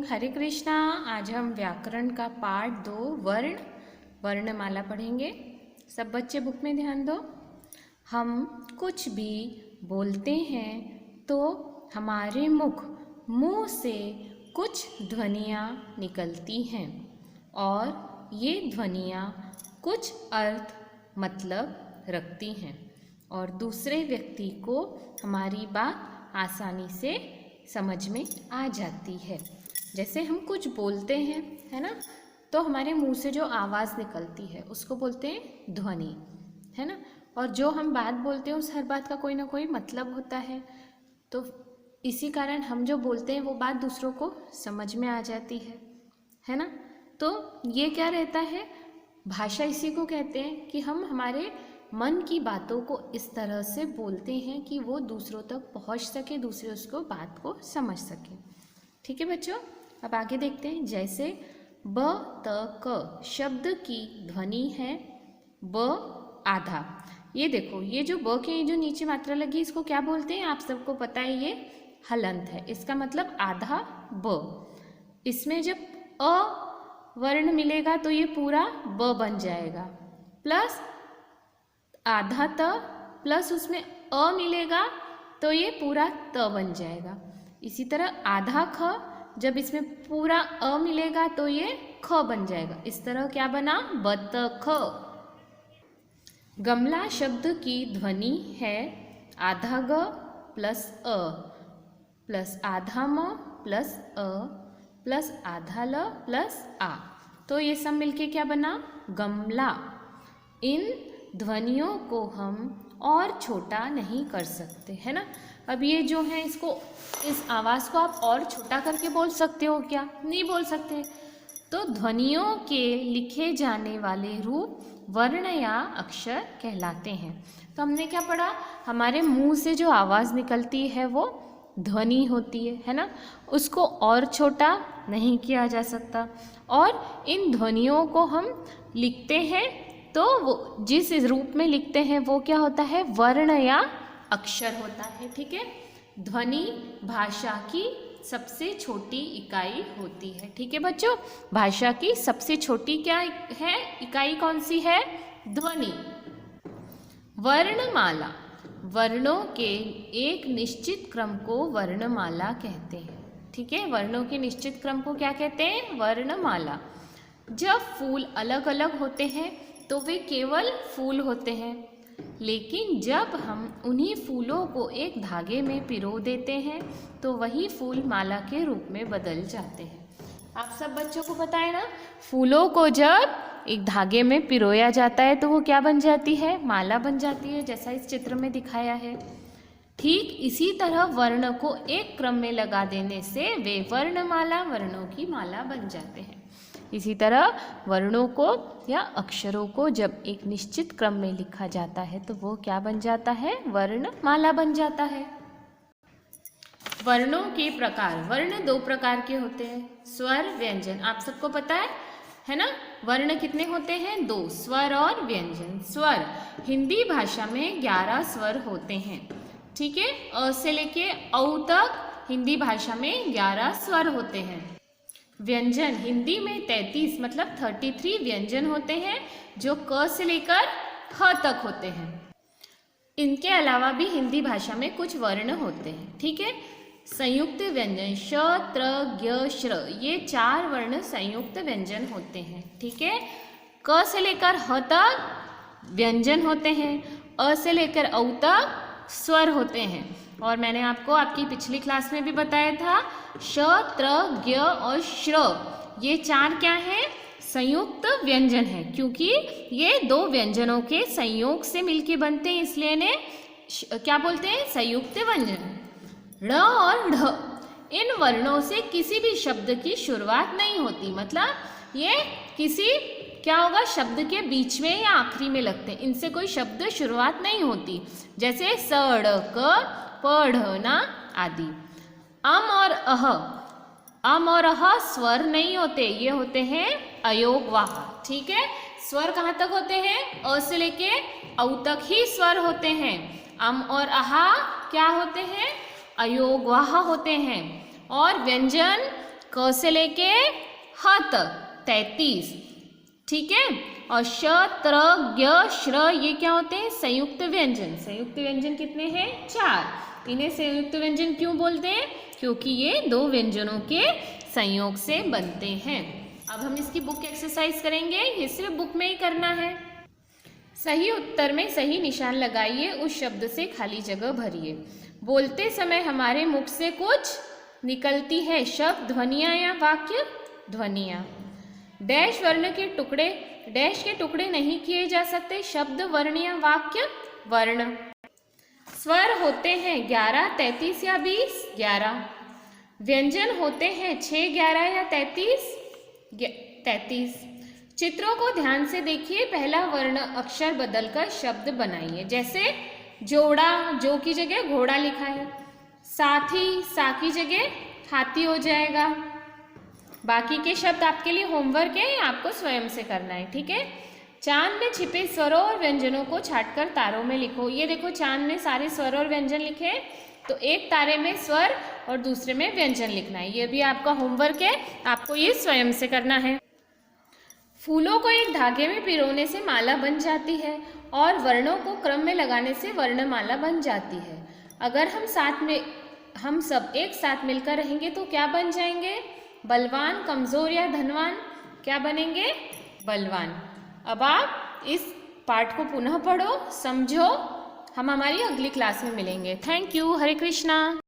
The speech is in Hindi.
हरे कृष्णा। आज हम व्याकरण का पाठ 2 वर्ण वर्णमाला पढ़ेंगे। सब बच्चे बुक में ध्यान दो। हम कुछ भी बोलते हैं तो हमारे मुंह से कुछ ध्वनियाँ निकलती हैं और ये ध्वनियाँ कुछ अर्थ मतलब रखती हैं और दूसरे व्यक्ति को हमारी बात आसानी से समझ में आ जाती है। जैसे हम कुछ बोलते हैं, है ना, तो हमारे मुंह से जो आवाज़ निकलती है उसको बोलते हैं ध्वनि, है ना। और जो हम बात बोलते हैं उस हर बात का कोई ना कोई मतलब होता है, तो इसी कारण हम जो बोलते हैं वो बात दूसरों को समझ में आ जाती है ना। तो ये क्या रहता है, भाषा इसी को कहते हैं कि हम हमारे मन की बातों को इस तरह से बोलते हैं कि वो दूसरों तक पहुंच सके, दूसरे उसको बात को समझ सके। ठीक है बच्चों, अब आगे देखते हैं। जैसे ब त क शब्द की ध्वनि है ब आधा। ये देखो, ये जो ब के जो नीचे मात्रा लगी इसको क्या बोलते हैं, आप सबको पता है, ये हलंत है। इसका मतलब आधा ब। इसमें जब अ वर्ण मिलेगा तो ये पूरा ब बन जाएगा, प्लस आधा त प्लस उसमें अ मिलेगा तो ये पूरा त बन जाएगा। इसी तरह आधा ख, जब इसमें पूरा अ मिलेगा तो ये ख बन जाएगा। इस तरह क्या बना, बतख। गमला शब्द की ध्वनि है आधा ग प्लस अ प्लस आधा म प्लस अ प्लस आधा ल प्लस आ, तो ये सब मिलके क्या बना, गमला। इन ध्वनियों को हम और छोटा नहीं कर सकते, है ना। अब ये जो है, इसको, इस आवाज़ को आप और छोटा करके बोल सकते हो क्या, नहीं बोल सकते। तो ध्वनियों के लिखे जाने वाले रूप वर्ण या अक्षर कहलाते हैं। तो हमने क्या पढ़ा, हमारे मुंह से जो आवाज़ निकलती है वो ध्वनि होती है ना, उसको और छोटा नहीं किया जा सकता। और इन ध्वनियों को हम लिखते हैं तो वो जिस रूप में लिखते हैं वो क्या होता है, वर्ण या अक्षर होता है। ठीक है, ध्वनि भाषा की सबसे छोटी इकाई होती है। ठीक है बच्चों, भाषा की सबसे छोटी क्या है, इकाई कौन सी है, ध्वनि। वर्णमाला, वर्णों के एक निश्चित क्रम को वर्णमाला कहते हैं। ठीक है, वर्णों के निश्चित क्रम को क्या कहते हैं, वर्णमाला। जब फूल अलग अलग होते हैं तो वे केवल फूल होते हैं, लेकिन जब हम उन्हीं फूलों को एक धागे में पिरो देते हैं तो वही फूल माला के रूप में बदल जाते हैं। आप सब बच्चों को पता है ना, फूलों को जब एक धागे में पिरोया जाता है तो वो क्या बन जाती है, माला बन जाती है, जैसा इस चित्र में दिखाया है। ठीक इसी तरह वर्ण को एक क्रम में लगा देने से वे वर्णमाला, वर्णों की माला बन जाते हैं। इसी तरह वर्णों को या अक्षरों को जब एक निश्चित क्रम में लिखा जाता है तो वो क्या बन जाता है, वर्णमाला बन जाता है। वर्णों के प्रकार, वर्ण 2 प्रकार के होते हैं, स्वर व्यंजन। आप सबको पता है ना, वर्ण कितने होते हैं, 2, स्वर और व्यंजन। स्वर, हिंदी भाषा में 11 स्वर होते हैं। ठीक है, अ से लेके औ तक हिंदी भाषा में 11 स्वर होते हैं। व्यंजन, हिंदी में 33 मतलब 33 व्यंजन होते हैं जो क से लेकर ह तक होते हैं। इनके अलावा भी हिंदी भाषा में कुछ वर्ण होते हैं। ठीक है, संयुक्त व्यंजन श, त्र, ज्ञ, श्र, ये 4 वर्ण संयुक्त व्यंजन होते हैं। ठीक है, क से लेकर ह तक व्यंजन होते हैं, अ से लेकर औ तक स्वर होते हैं। और मैंने आपको आपकी पिछली क्लास में भी बताया था, श, त्र, ज्ञ और श्र, ये 4 क्या हैं, संयुक्त व्यंजन है, क्योंकि ये 2 व्यंजनों के संयोग से मिलके बनते हैं, इसलिए इन्हें क्या बोलते हैं, संयुक्त व्यंजन। ण और ढ, इन वर्णों से किसी भी शब्द की शुरुआत नहीं होती, मतलब ये किसी क्या होगा, शब्द के बीच में या आखिरी में लगते हैं, इनसे कोई शब्द शुरुआत नहीं होती। जैसे सड़क, पढ़ना आदि। अम और अह, अम और अह स्वर नहीं होते, ये होते हैं अयोगवाह। ठीक है, स्वर कहाँ तक होते हैं, अ से लेके औ तक ही स्वर होते हैं। अम और आहा क्या होते हैं, अयोगवाह होते हैं। और व्यंजन क से लेके ह तक 33, ठीक है। और श, त्र, ज्ञ, श्र ये क्या होते हैं? संयुक्त व्यंजन। संयुक्त व्यंजन कितने हैं? 4। इन्हें संयुक्त व्यंजन क्यों बोलते हैं? क्योंकि ये दो व्यंजनों के संयोग से बनते हैं। अब हम इसकी बुक एक्सरसाइज करेंगे, ये सिर्फ बुक में ही करना है। सही उत्तर में सही निशान लगाइए, उस शब्द से खाली जगह भरिए। बोलते समय हमारे मुख से कुछ निकलती है, शब्द, ध्वनियाँ या वाक्य? ध्वनियाँ। डैश वर्ण के टुकड़े, डैश के टुकड़े नहीं किए जा सकते, शब्द, वर्ण या वाक्य? वर्ण। स्वर होते हैं 11, 33 या 20? 11। व्यंजन होते हैं 6, 11 या 33? 33। चित्रों को ध्यान से देखिए, पहला वर्ण अक्षर बदलकर शब्द बनाइए। जैसे जोड़ा, जो की जगह घोड़ा लिखा है। साथी, सा की जगह हाथी हो जाएगा। बाकी के शब्द आपके लिए होमवर्क है, आपको स्वयं से करना है, ठीक है। चांद में छिपे स्वरों और व्यंजनों को छांटकर तारों में लिखो। ये देखो चांद में सारे स्वर और व्यंजन लिखे, तो एक तारे में स्वर और दूसरे में व्यंजन लिखना है। ये भी आपका होमवर्क है, आपको ये स्वयं से करना है। फूलों को एक धागे में पिरोने से माला बन जाती है और वर्णों को क्रम में लगाने से वर्णमाला बन जाती है। अगर हम सब एक साथ मिलकर रहेंगे तो क्या बन जाएंगे? बलवान, कमजोर या धनवान? क्या बनेंगे? बलवान। अब आप इस पाठ को पुनः पढ़ो, समझो। हम हमारी अगली क्लास में मिलेंगे। Thank you. हरे कृष्णा।